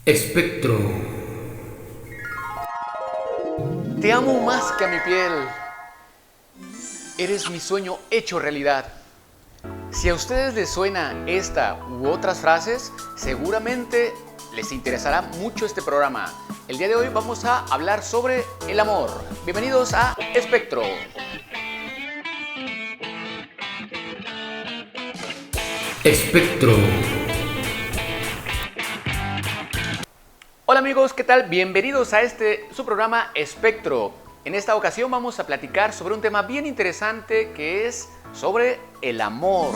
Espectro. Te amo más que a mi piel. Eres mi sueño hecho realidad. Si a ustedes les suena esta u otras frases, seguramente les interesará mucho este programa. El día de hoy vamos a hablar sobre el amor. Bienvenidos a Espectro. Espectro. Hola amigos, ¿qué tal? Bienvenidos a su programa Espectro. En esta ocasión vamos a platicar sobre un tema bien interesante que es sobre el amor.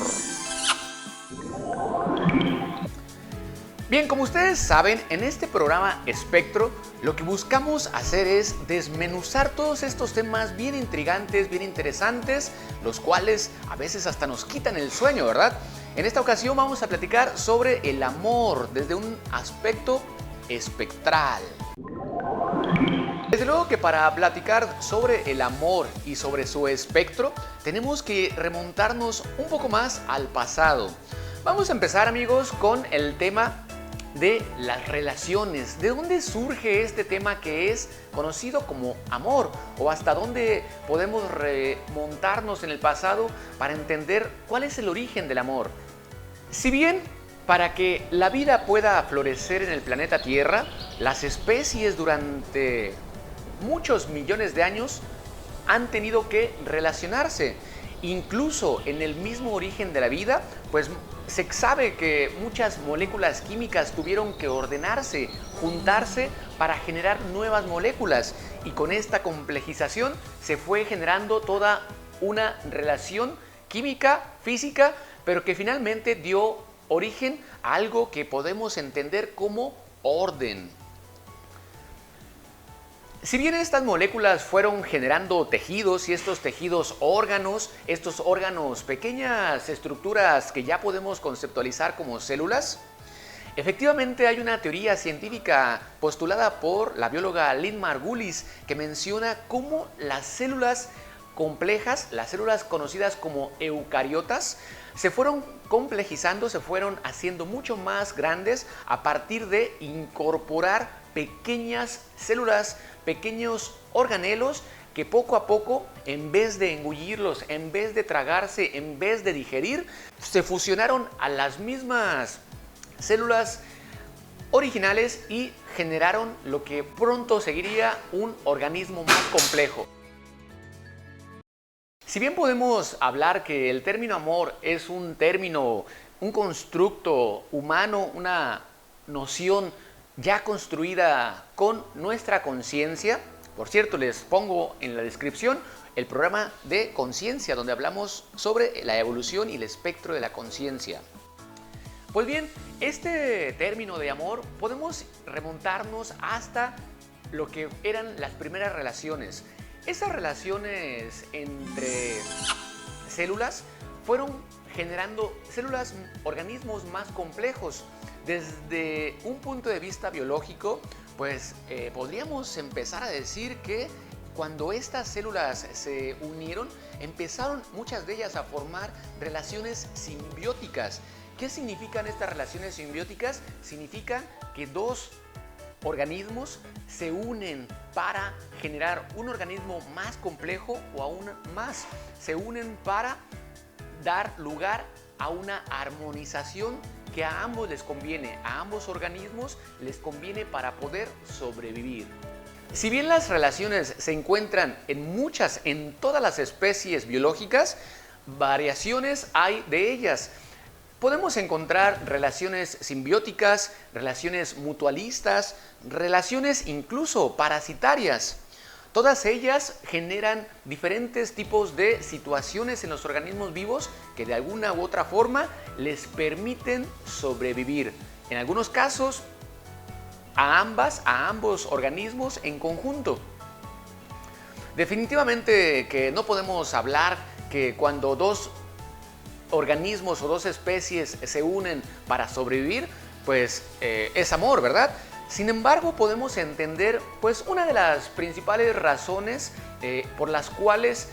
Bien, como ustedes saben, en este programa Espectro lo que buscamos hacer es desmenuzar todos estos temas bien intrigantes, bien interesantes, los cuales a veces hasta nos quitan el sueño, ¿verdad? En esta ocasión vamos a platicar sobre el amor desde un aspecto espectral. Desde luego que para platicar sobre el amor y sobre su espectro, tenemos que remontarnos un poco más al pasado. Vamos a empezar, amigos, con el tema de las relaciones. ¿De dónde surge este tema que es conocido como amor? ¿O hasta dónde podemos remontarnos en el pasado para entender cuál es el origen del amor? Si bien para que la vida pueda florecer en el planeta Tierra, las especies durante muchos millones de años han tenido que relacionarse. Incluso en el mismo origen de la vida, pues se sabe que muchas moléculas químicas tuvieron que ordenarse, juntarse para generar nuevas moléculas. Y con esta complejización se fue generando toda una relación química, física, pero que finalmente dio origen a algo que podemos entender como orden. Si bien estas moléculas fueron generando tejidos y estos tejidos órganos, pequeñas estructuras que ya podemos conceptualizar como células, efectivamente hay una teoría científica postulada por la bióloga Lynn Margulis que menciona cómo las células complejas, las células conocidas como eucariotas, se fueron complejizando, se fueron haciendo mucho más grandes a partir de incorporar pequeñas células, pequeños organelos que poco a poco, en vez de engullirlos, en vez de tragarse, en vez de digerir, se fusionaron a las mismas células originales y generaron lo que pronto seguiría un organismo más complejo. Si bien podemos hablar que el término amor es un término, un constructo humano, una noción ya construida con nuestra conciencia, por cierto, les pongo en la descripción el programa de conciencia donde hablamos sobre la evolución y el espectro de la conciencia. Pues bien, este término de amor podemos remontarnos hasta lo que eran las primeras relaciones. Esas relaciones entre células fueron generando organismos más complejos. Desde un punto de vista biológico, pues podríamos empezar a decir que cuando estas células se unieron, empezaron muchas de ellas a formar relaciones simbióticas. ¿Qué significan estas relaciones simbióticas? Significan que dos organismos se unen para generar un organismo más complejo o aún más. Se unen para dar lugar a una armonización que a ambos les conviene, a ambos organismos les conviene para poder sobrevivir. Si bien las relaciones se encuentran en todas las especies biológicas, variaciones hay de ellas. Podemos encontrar relaciones simbióticas, relaciones mutualistas, relaciones incluso parasitarias. Todas ellas generan diferentes tipos de situaciones en los organismos vivos que de alguna u otra forma les permiten sobrevivir. En algunos casos, a ambos organismos en conjunto. Definitivamente que no podemos hablar que cuando dos organismos o dos especies se unen para sobrevivir, pues es amor, ¿verdad? Sin embargo, podemos entender pues una de las principales razones por las cuales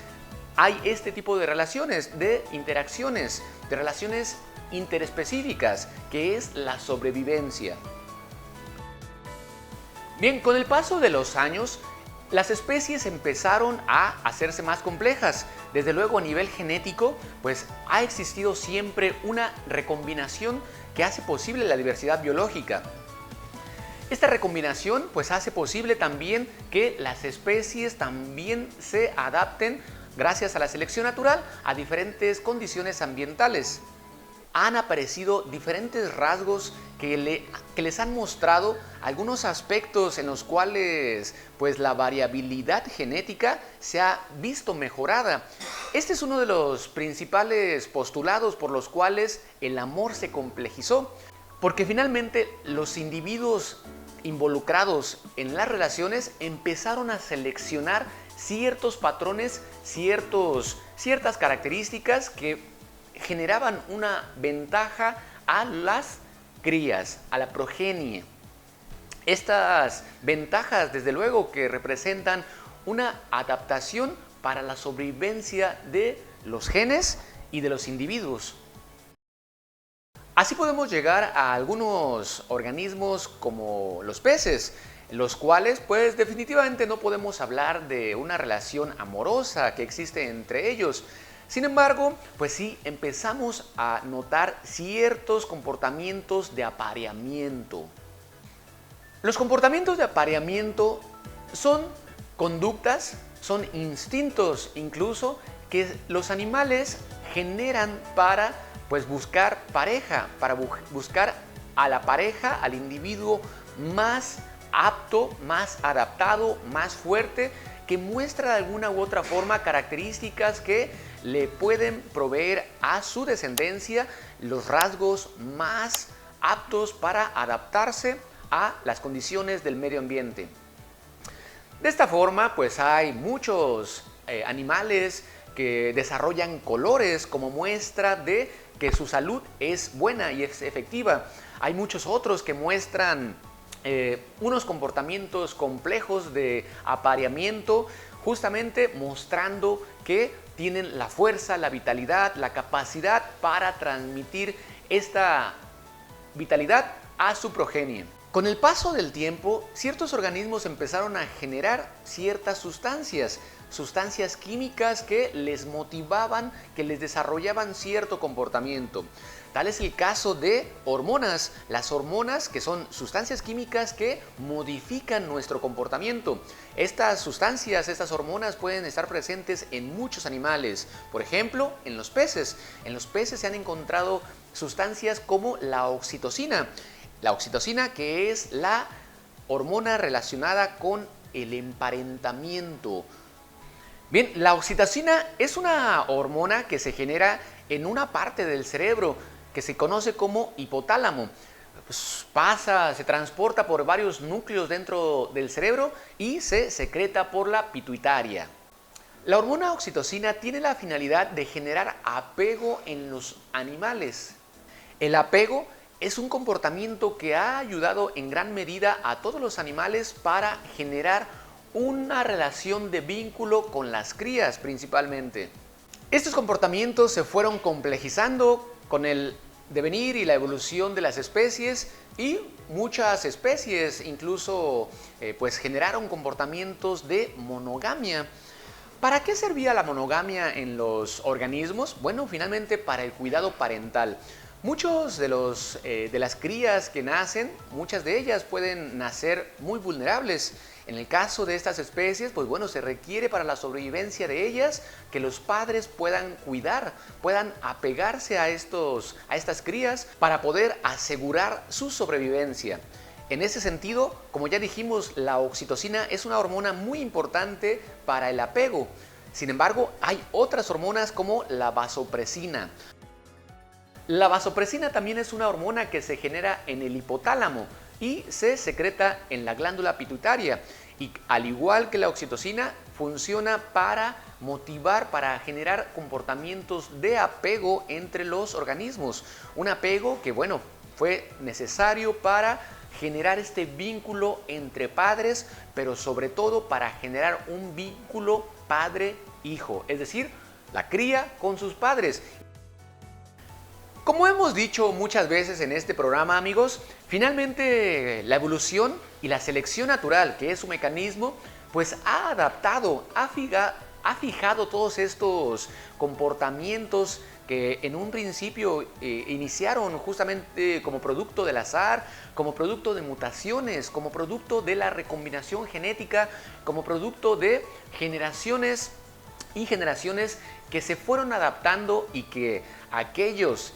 hay este tipo de relaciones, de interacciones, de relaciones interespecíficas, que es la sobrevivencia. Bien, con el paso de los años, las especies empezaron a hacerse más complejas. Desde luego a nivel genético, pues ha existido siempre una recombinación que hace posible la diversidad biológica. Esta recombinación pues hace posible también que las especies también se adapten gracias a la selección natural a diferentes condiciones ambientales. Han aparecido diferentes rasgos que les han mostrado algunos aspectos en los cuales pues la variabilidad genética se ha visto mejorada. Este es uno de los principales postulados por los cuales el amor se complejizó, porque finalmente los individuos involucrados en las relaciones empezaron a seleccionar ciertos patrones, ciertas características que generaban una ventaja a las crías, a la progenie. Estas ventajas, desde luego, que representan una adaptación para la sobrevivencia de los genes y de los individuos. Así podemos llegar a algunos organismos como los peces, los cuales pues definitivamente no podemos hablar de una relación amorosa que existe entre ellos. Sin embargo, pues sí empezamos a notar ciertos comportamientos de apareamiento. Los comportamientos de apareamiento son conductas, son instintos incluso que los animales generan para pues buscar pareja, para buscar a la pareja, al individuo más apto, más adaptado, más fuerte, que muestra de alguna u otra forma características que le pueden proveer a su descendencia los rasgos más aptos para adaptarse a las condiciones del medio ambiente. De esta forma, pues hay muchos animales que desarrollan colores como muestra de que su salud es buena y es efectiva. Hay muchos otros que muestran unos comportamientos complejos de apareamiento, justamente mostrando que tienen la fuerza, la vitalidad, la capacidad para transmitir esta vitalidad a su progenie. Con el paso del tiempo, ciertos organismos empezaron a generar ciertas sustancias químicas que les motivaban, que les desarrollaban cierto comportamiento. Tal es el caso de hormonas. Las hormonas, que son sustancias químicas que modifican nuestro comportamiento. Estas sustancias, estas hormonas pueden estar presentes en muchos animales. Por ejemplo, en los peces. En los peces se han encontrado sustancias como la oxitocina. La oxitocina, que es la hormona relacionada con el emparentamiento. Bien, la oxitocina es una hormona que se genera en una parte del cerebro que se conoce como hipotálamo. Pues se transporta por varios núcleos dentro del cerebro y se secreta por la pituitaria. La hormona oxitocina tiene la finalidad de generar apego en los animales. El apego es un comportamiento que ha ayudado en gran medida a todos los animales para generar una relación de vínculo con las crías principalmente. Estos comportamientos se fueron complejizando con el devenir y la evolución de las especies, y muchas especies incluso pues generaron comportamientos de monogamia. ¿Para qué servía la monogamia en los organismos? Bueno, finalmente para el cuidado parental. Muchos de las crías que nacen, muchas de ellas pueden nacer muy vulnerables. En el caso de estas especies, pues bueno, se requiere para la sobrevivencia de ellas que los padres puedan cuidar, puedan apegarse a estas crías para poder asegurar su sobrevivencia. En ese sentido, como ya dijimos, la oxitocina es una hormona muy importante para el apego. Sin embargo, hay otras hormonas como la vasopresina. La vasopresina también es una hormona que se genera en el hipotálamo y se secreta en la glándula pituitaria. Y al igual que la oxitocina, funciona para motivar, para generar comportamientos de apego entre los organismos. Un apego que, bueno, fue necesario para generar este vínculo entre padres, pero sobre todo para generar un vínculo padre-hijo, es decir, la cría con sus padres. Como hemos dicho muchas veces en este programa, amigos, finalmente la evolución y la selección natural, que es su mecanismo, pues ha adaptado, ha fijado todos estos comportamientos que en un principio iniciaron justamente como producto del azar, como producto de mutaciones, como producto de la recombinación genética, como producto de generaciones y generaciones que se fueron adaptando y que aquellos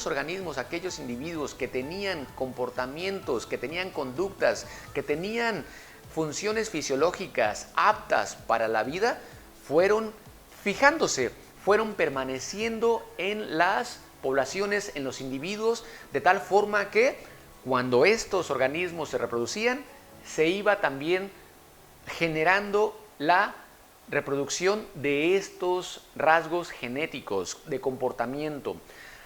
organismos, aquellos individuos que tenían comportamientos, que tenían conductas, que tenían funciones fisiológicas aptas para la vida, fueron fijándose, fueron permaneciendo en las poblaciones, en los individuos, de tal forma que cuando estos organismos se reproducían, se iba también generando la reproducción de estos rasgos genéticos de comportamiento.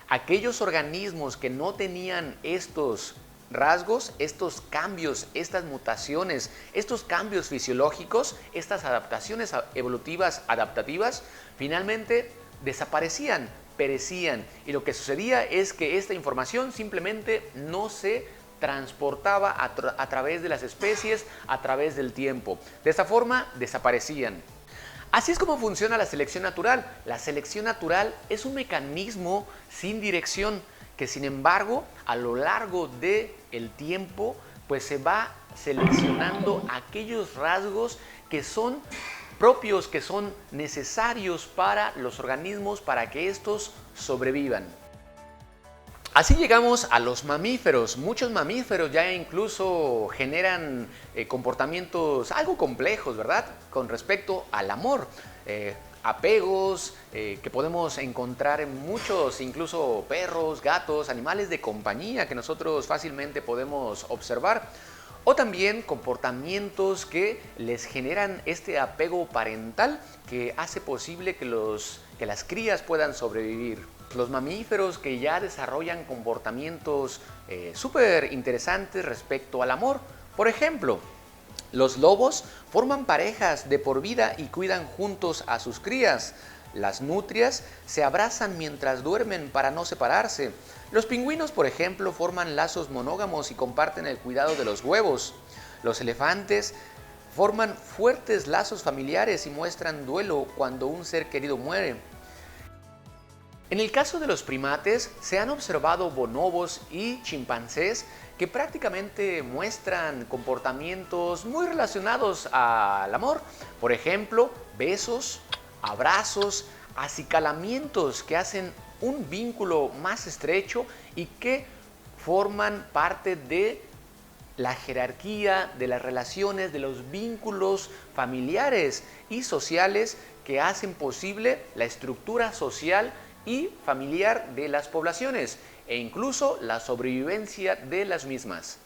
Aquellos organismos que no tenían estos rasgos, estos cambios, estas mutaciones, estos cambios fisiológicos, estas adaptaciones evolutivas adaptativas, finalmente desaparecían, perecían. Y lo que sucedía es que esta información simplemente no se transportaba a través de las especies, a través del tiempo. De esta forma desaparecían. Así es como funciona la selección natural. La selección natural es un mecanismo sin dirección que, sin embargo, a lo largo del tiempo, pues se va seleccionando aquellos rasgos que son propios, que son necesarios para los organismos para que estos sobrevivan. Así llegamos a los mamíferos. Muchos mamíferos ya incluso generan comportamientos algo complejos, ¿verdad? Con respecto al amor. Apegos que podemos encontrar en muchos, incluso perros, gatos, animales de compañía que nosotros fácilmente podemos observar. O también comportamientos que les generan este apego parental que hace posible que las crías puedan sobrevivir. Los mamíferos que ya desarrollan comportamientos súper interesantes respecto al amor. Por ejemplo, los lobos forman parejas de por vida y cuidan juntos a sus crías. Las nutrias se abrazan mientras duermen para no separarse. Los pingüinos, por ejemplo, forman lazos monógamos y comparten el cuidado de los huevos. Los elefantes forman fuertes lazos familiares y muestran duelo cuando un ser querido muere. En el caso de los primates, se han observado bonobos y chimpancés que prácticamente muestran comportamientos muy relacionados al amor. Por ejemplo, besos, abrazos, acicalamientos que hacen un vínculo más estrecho y que forman parte de la jerarquía, de las relaciones, de los vínculos familiares y sociales que hacen posible la estructura social y familiar de las poblaciones e incluso la sobrevivencia de las mismas.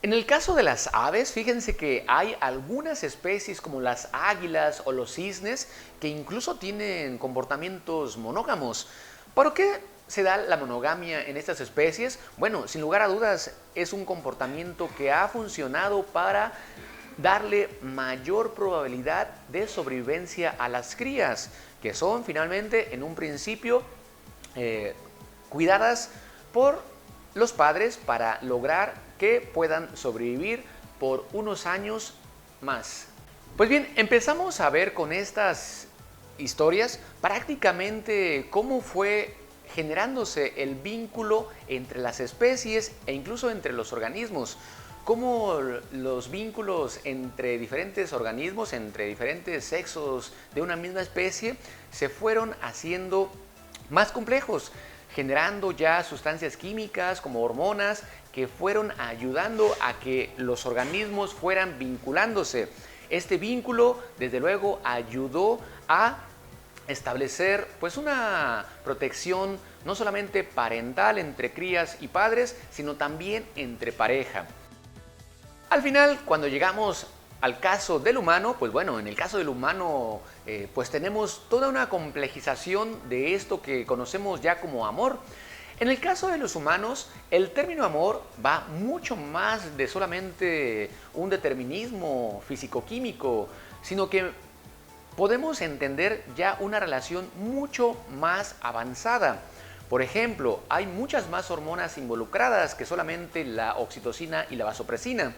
En el caso de las aves, fíjense que hay algunas especies como las águilas o los cisnes que incluso tienen comportamientos monógamos. ¿Por qué se da la monogamia en estas especies? Bueno, sin lugar a dudas es un comportamiento que ha funcionado para darle mayor probabilidad de sobrevivencia a las crías, que son finalmente en un principio cuidadas por los padres para lograr que puedan sobrevivir por unos años más. Pues bien, empezamos a ver con estas historias prácticamente cómo fue generándose el vínculo entre las especies e incluso entre los organismos. Cómo los vínculos entre diferentes organismos, entre diferentes sexos de una misma especie, se fueron haciendo más complejos, generando ya sustancias químicas como hormonas que fueron ayudando a que los organismos fueran vinculándose. Este vínculo, desde luego, ayudó a establecer pues una protección no solamente parental entre crías y padres, sino también entre pareja. Al final, cuando llegamos al caso del humano, pues bueno, en el caso del humano, pues tenemos toda una complejización de esto que conocemos ya como amor. En el caso de los humanos, el término amor va mucho más de solamente un determinismo físico-químico, sino que podemos entender ya una relación mucho más avanzada. Por ejemplo, hay muchas más hormonas involucradas que solamente la oxitocina y la vasopresina.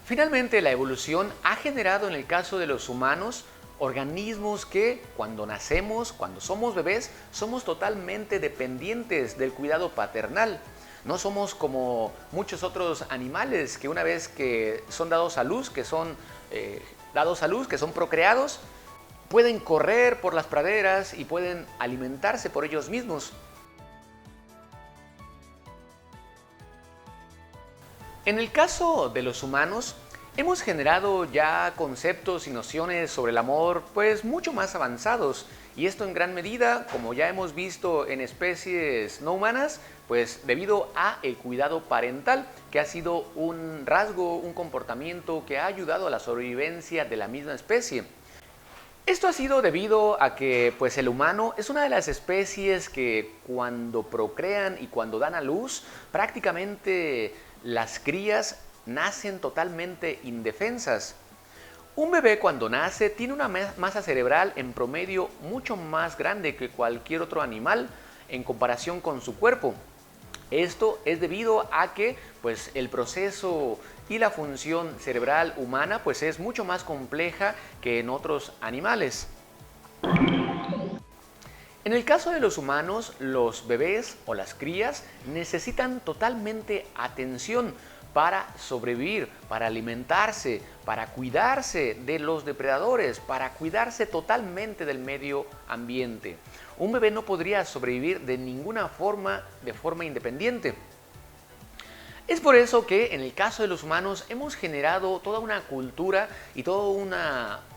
Finalmente, la evolución ha generado en el caso de los humanos organismos que cuando nacemos, cuando somos bebés, somos totalmente dependientes del cuidado paternal. No somos como muchos otros animales que una vez que son dados a luz, que son procreados, pueden correr por las praderas y pueden alimentarse por ellos mismos. En el caso de los humanos, hemos generado ya conceptos y nociones sobre el amor pues mucho más avanzados, y esto en gran medida, como ya hemos visto en especies no humanas, pues debido a el cuidado parental, que ha sido un rasgo, un comportamiento que ha ayudado a la sobrevivencia de la misma especie. Esto ha sido debido a que pues el humano es una de las especies que cuando procrean y cuando dan a luz, prácticamente las crías nacen totalmente indefensas. Un bebé cuando nace tiene una masa cerebral en promedio mucho más grande que cualquier otro animal en comparación con su cuerpo. Esto es debido a que pues, el proceso y la función cerebral humana pues, es mucho más compleja que en otros animales. En el caso de los humanos, los bebés o las crías necesitan totalmente atención para sobrevivir, para alimentarse, para cuidarse de los depredadores, para cuidarse totalmente del medio ambiente. Un bebé no podría sobrevivir de ninguna forma, de forma independiente. Es por eso que en el caso de los humanos hemos generado toda una cultura y toda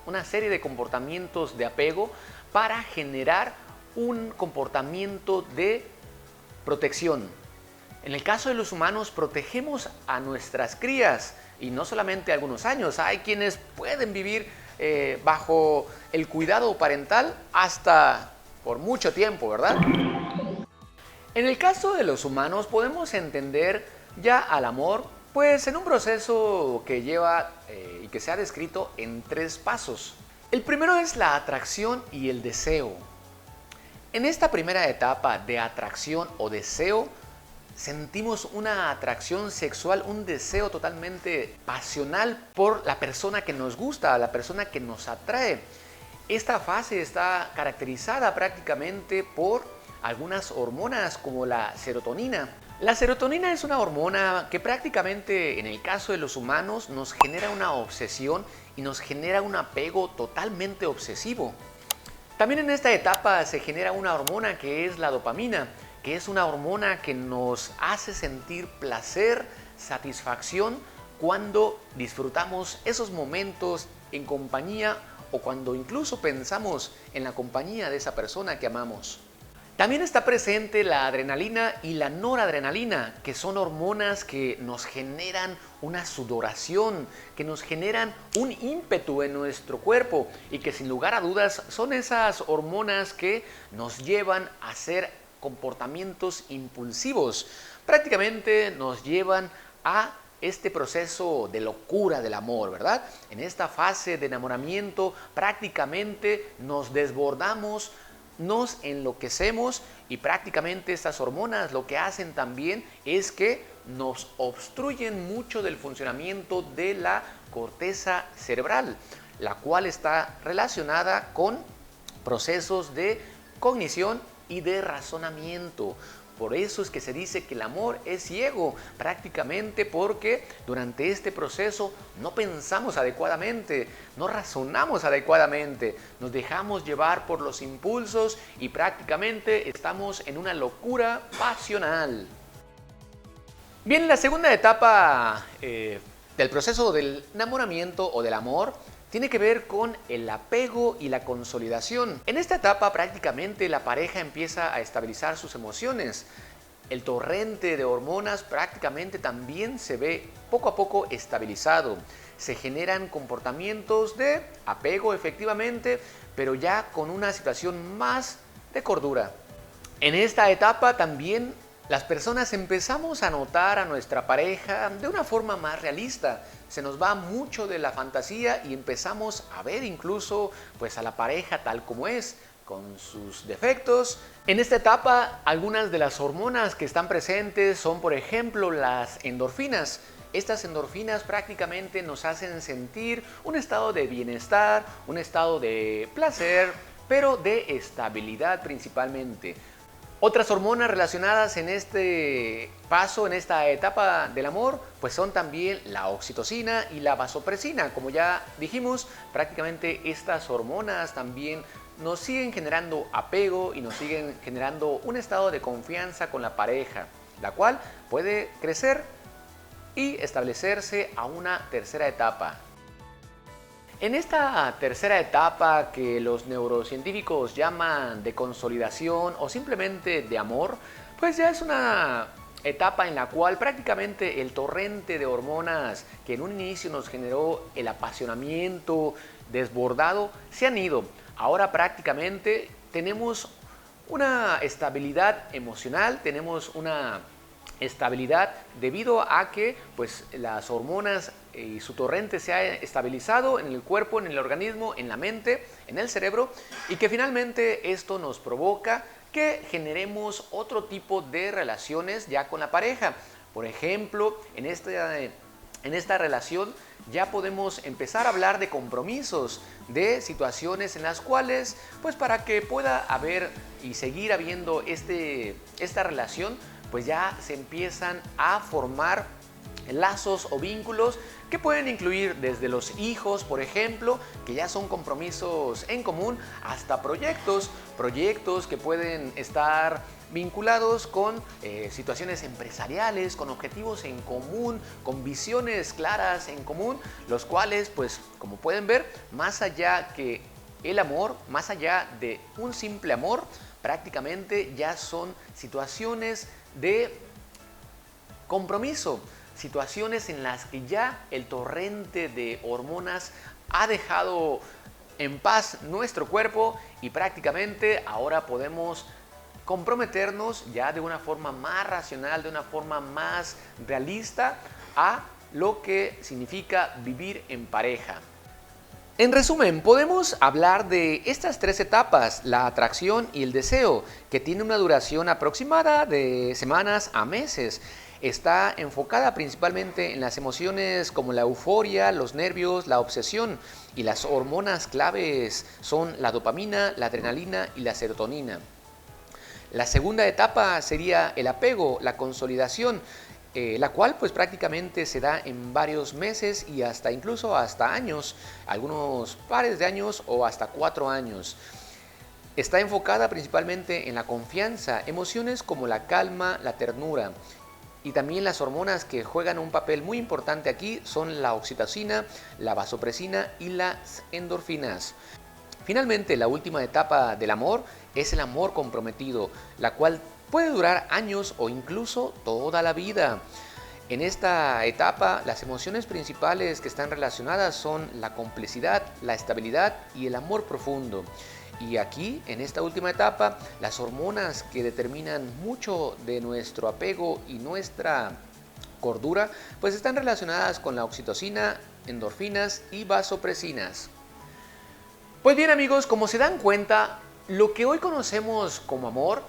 una serie de comportamientos de apego para generar un comportamiento de protección. En el caso de los humanos protegemos a nuestras crías y no solamente algunos años, hay quienes pueden vivir bajo el cuidado parental hasta por mucho tiempo, ¿verdad? En el caso de los humanos podemos entender ya al amor pues en un proceso que lleva y que se ha descrito en 3 pasos. El primero es la atracción y el deseo. En esta primera etapa de atracción o deseo, sentimos una atracción sexual, un deseo totalmente pasional por la persona que nos gusta, la persona que nos atrae. Esta fase está caracterizada prácticamente por algunas hormonas como la serotonina. La serotonina es una hormona que prácticamente en el caso de los humanos nos genera una obsesión y nos genera un apego totalmente obsesivo. También en esta etapa se genera una hormona que es la dopamina, que es una hormona que nos hace sentir placer, satisfacción cuando disfrutamos esos momentos en compañía o cuando incluso pensamos en la compañía de esa persona que amamos. También está presente la adrenalina y la noradrenalina, que son hormonas que nos generan una sudoración, que nos generan un ímpetu en nuestro cuerpo y que sin lugar a dudas son esas hormonas que nos llevan a hacer comportamientos impulsivos. Prácticamente nos llevan a este proceso de locura del amor, ¿verdad? En esta fase de enamoramiento prácticamente nos desbordamos, nos enloquecemos y prácticamente estas hormonas lo que hacen también es que nos obstruyen mucho del funcionamiento de la corteza cerebral, la cual está relacionada con procesos de cognición y de razonamiento. Por eso es que se dice que el amor es ciego, prácticamente porque durante este proceso no pensamos adecuadamente, no razonamos adecuadamente, nos dejamos llevar por los impulsos y prácticamente estamos en una locura pasional. Bien, la segunda etapa del proceso del enamoramiento o del amor tiene que ver con el apego y la consolidación. En esta etapa prácticamente la pareja empieza a estabilizar sus emociones. El torrente de hormonas prácticamente también se ve poco a poco estabilizado. Se generan comportamientos de apego efectivamente, pero ya con una situación más de cordura. En esta etapa también Las personas empezamos a notar a nuestra pareja de una forma más realista. Se nos va mucho de la fantasía y empezamos a ver incluso pues a la pareja tal como es, con sus defectos. En esta etapa, algunas de las hormonas que están presentes son, por ejemplo, las endorfinas. Estas endorfinas prácticamente nos hacen sentir un estado de bienestar, un estado de placer, pero de estabilidad principalmente. Otras hormonas relacionadas en este paso, en esta etapa del amor, pues son también la oxitocina y la vasopresina. Como ya dijimos, prácticamente estas hormonas también nos siguen generando apego y nos siguen generando un estado de confianza con la pareja, la cual puede crecer y establecerse a una tercera etapa. En esta tercera etapa que los neurocientíficos llaman de consolidación o simplemente de amor, pues ya es una etapa en la cual prácticamente el torrente de hormonas que en un inicio nos generó el apasionamiento desbordado se han ido. Ahora prácticamente tenemos una estabilidad emocional, tenemos una estabilidad debido a que pues, las hormonas y su torrente se ha estabilizado en el cuerpo, en el organismo, en la mente, en el cerebro, y que finalmente esto nos provoca que generemos otro tipo de relaciones ya con la pareja. Por ejemplo, en esta relación ya podemos empezar a hablar de compromisos, de situaciones en las cuales, pues para que pueda haber y seguir habiendo esta relación, pues ya se empiezan a formar lazos o vínculos que pueden incluir desde los hijos, por ejemplo, que ya son compromisos en común, hasta proyectos que pueden estar vinculados con situaciones empresariales, con objetivos en común, con visiones claras en común, los cuales, pues, como pueden ver, más allá que el amor, más allá de un simple amor, prácticamente ya son situaciones de compromiso, situaciones en las que ya el torrente de hormonas ha dejado en paz nuestro cuerpo y prácticamente ahora podemos comprometernos ya de una forma más racional, de una forma más realista a lo que significa vivir en pareja. En resumen, podemos hablar de estas tres etapas, la atracción y el deseo, que tiene una duración aproximada de semanas a meses. Está enfocada principalmente en las emociones como la euforia, los nervios, la obsesión, y las hormonas claves son la dopamina, la adrenalina y la serotonina. La segunda etapa sería el apego, la consolidación, la cual pues prácticamente se da en varios meses y hasta incluso hasta años, algunos pares de años o hasta 4 años. Está enfocada principalmente en la confianza, emociones como la calma, la ternura. Y también las hormonas que juegan un papel muy importante aquí son la oxitocina, la vasopresina y las endorfinas. Finalmente, la última etapa del amor es el amor comprometido, la cual puede durar años o incluso toda la vida. En esta etapa, las emociones principales que están relacionadas son la complicidad, la estabilidad y el amor profundo. Y aquí, en esta última etapa, las hormonas que determinan mucho de nuestro apego y nuestra cordura, pues están relacionadas con la oxitocina, endorfinas y vasopresinas. Pues bien amigos, como se dan cuenta, lo que hoy conocemos como amor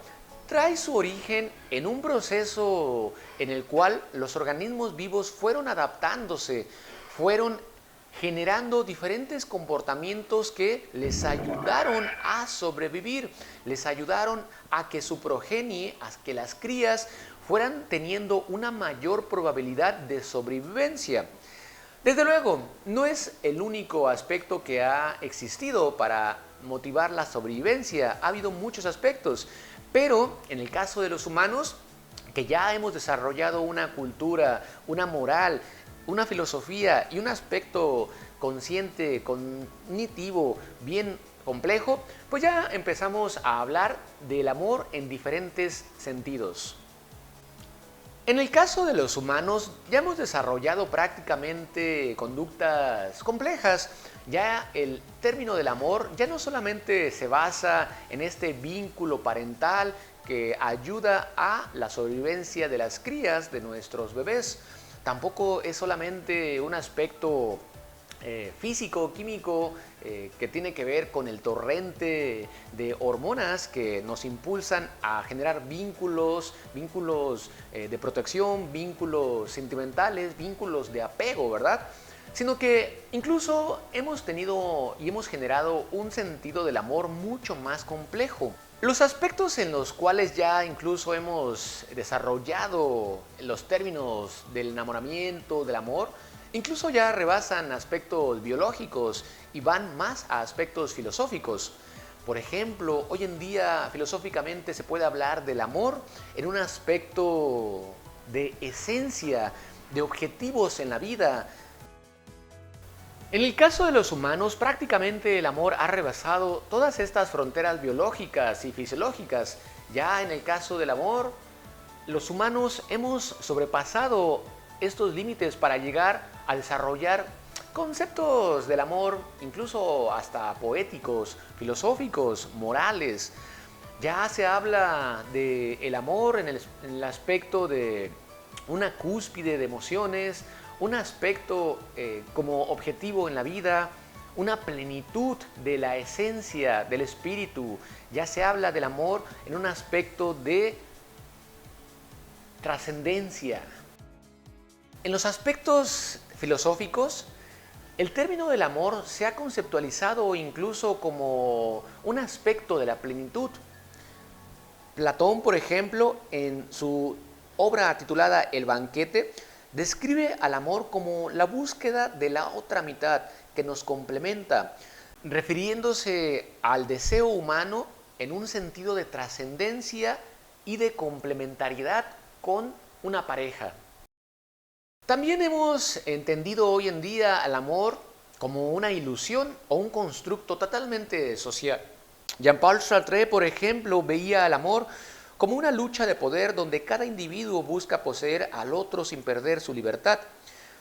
trae su origen en un proceso en el cual los organismos vivos fueron adaptándose, fueron generando diferentes comportamientos que les ayudaron a sobrevivir, les ayudaron a que su progenie, a que las crías fueran teniendo una mayor probabilidad de sobrevivencia. Desde luego, no es el único aspecto que ha existido para motivar la sobrevivencia, ha habido muchos aspectos, pero en el caso de los humanos, que ya hemos desarrollado una cultura, una moral, una filosofía y un aspecto consciente, cognitivo, bien complejo, pues ya empezamos a hablar del amor en diferentes sentidos. En el caso de los humanos, ya hemos desarrollado prácticamente conductas complejas. Ya el término del amor ya no solamente se basa en este vínculo parental que ayuda a la sobrevivencia de las crías de nuestros bebés. Tampoco es solamente un aspecto físico, químico, que tiene que ver con el torrente de hormonas que nos impulsan a generar vínculos de protección, vínculos sentimentales, vínculos de apego, ¿verdad? Sino que incluso hemos tenido y hemos generado un sentido del amor mucho más complejo. Los aspectos en los cuales ya incluso hemos desarrollado los términos del enamoramiento, del amor, incluso ya rebasan aspectos biológicos y van más a aspectos filosóficos. Por ejemplo, hoy en día filosóficamente se puede hablar del amor en un aspecto de esencia, de objetivos en la vida. En el caso de los humanos, prácticamente el amor ha rebasado todas estas fronteras biológicas y fisiológicas. Ya en el caso del amor, los humanos hemos sobrepasado estos límites para llegar a desarrollar conceptos del amor, incluso hasta poéticos, filosóficos, morales. Ya se habla del amor en el aspecto de una cúspide de emociones, un aspecto como objetivo en la vida, una plenitud de la esencia del espíritu. Ya se habla del amor en un aspecto de trascendencia. En los aspectos filosóficos, el término del amor se ha conceptualizado incluso como un aspecto de la plenitud. Platón, por ejemplo, en su obra titulada El banquete, describe al amor como la búsqueda de la otra mitad que nos complementa, refiriéndose al deseo humano en un sentido de trascendencia y de complementariedad con una pareja. También hemos entendido hoy en día al amor como una ilusión o un constructo totalmente social. Jean-Paul Sartre, por ejemplo, veía al amor como una lucha de poder donde cada individuo busca poseer al otro sin perder su libertad.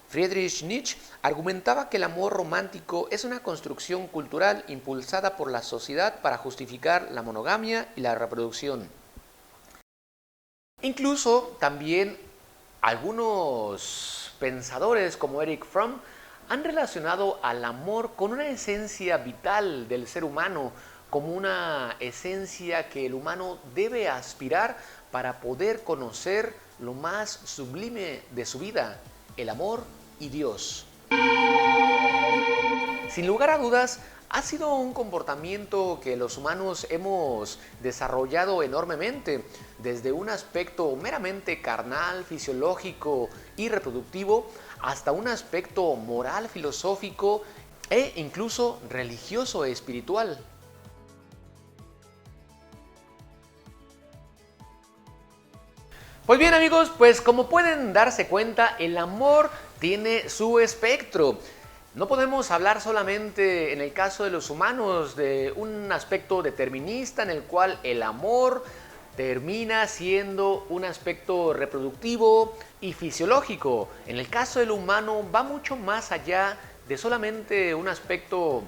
Friedrich Nietzsche argumentaba que el amor romántico es una construcción cultural impulsada por la sociedad para justificar la monogamia y la reproducción. Incluso también algunos pensadores como Erich Fromm han relacionado al amor con una esencia vital del ser humano, como una esencia que el humano debe aspirar para poder conocer lo más sublime de su vida, el amor y Dios. Sin lugar a dudas, ha sido un comportamiento que los humanos hemos desarrollado enormemente, desde un aspecto meramente carnal, fisiológico y reproductivo, hasta un aspecto moral, filosófico e incluso religioso e espiritual. Pues bien amigos, pues como pueden darse cuenta, el amor tiene su espectro. No podemos hablar solamente en el caso de los humanos de un aspecto determinista en el cual el amor termina siendo un aspecto reproductivo y fisiológico. En el caso del humano va mucho más allá de solamente un aspecto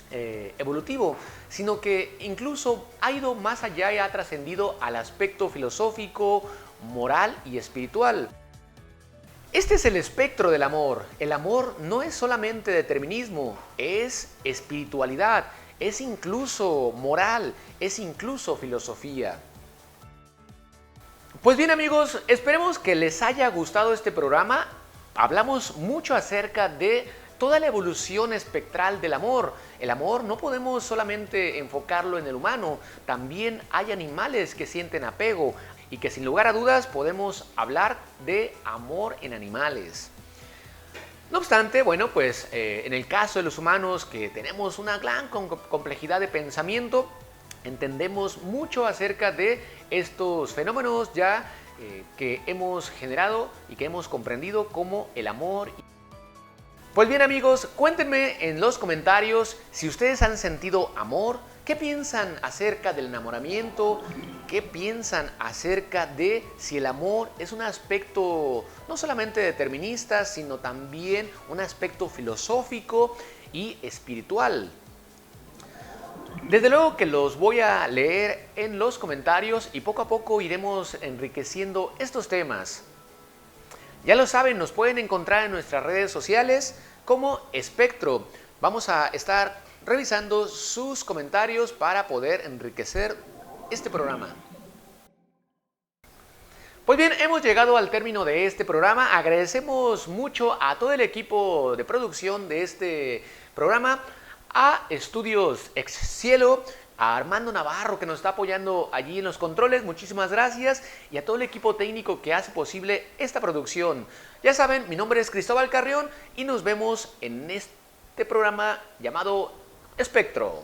evolutivo, sino que incluso ha ido más allá y ha trascendido al aspecto filosófico, moral y espiritual. Este es el espectro del amor. El amor no es solamente determinismo, es espiritualidad, es incluso moral, es incluso filosofía. Pues bien amigos, esperemos que les haya gustado este programa. Hablamos mucho acerca de toda la evolución espectral del amor. El amor no podemos solamente enfocarlo en el humano, también hay animales que sienten apego y que sin lugar a dudas podemos hablar de amor en animales. No obstante, bueno, pues en el caso de los humanos que tenemos una gran complejidad de pensamiento, entendemos mucho acerca de estos fenómenos ya que hemos generado y que hemos comprendido como el amor. Pues bien amigos, cuéntenme en los comentarios si ustedes han sentido amor, qué piensan acerca del enamoramiento, qué piensan acerca de si el amor es un aspecto no solamente determinista, sino también un aspecto filosófico y espiritual. Desde luego que los voy a leer en los comentarios y poco a poco iremos enriqueciendo estos temas. Ya lo saben, nos pueden encontrar en nuestras redes sociales como Espectro. Vamos a estar revisando sus comentarios para poder enriquecer este programa. Pues bien, hemos llegado al término de este programa. Agradecemos mucho a todo el equipo de producción de este programa, a Estudios Ex Cielo, a Armando Navarro que nos está apoyando allí en los controles, muchísimas gracias, y a todo el equipo técnico que hace posible esta producción. Ya saben, mi nombre es Cristóbal Carrión y nos vemos en este programa llamado Espectro.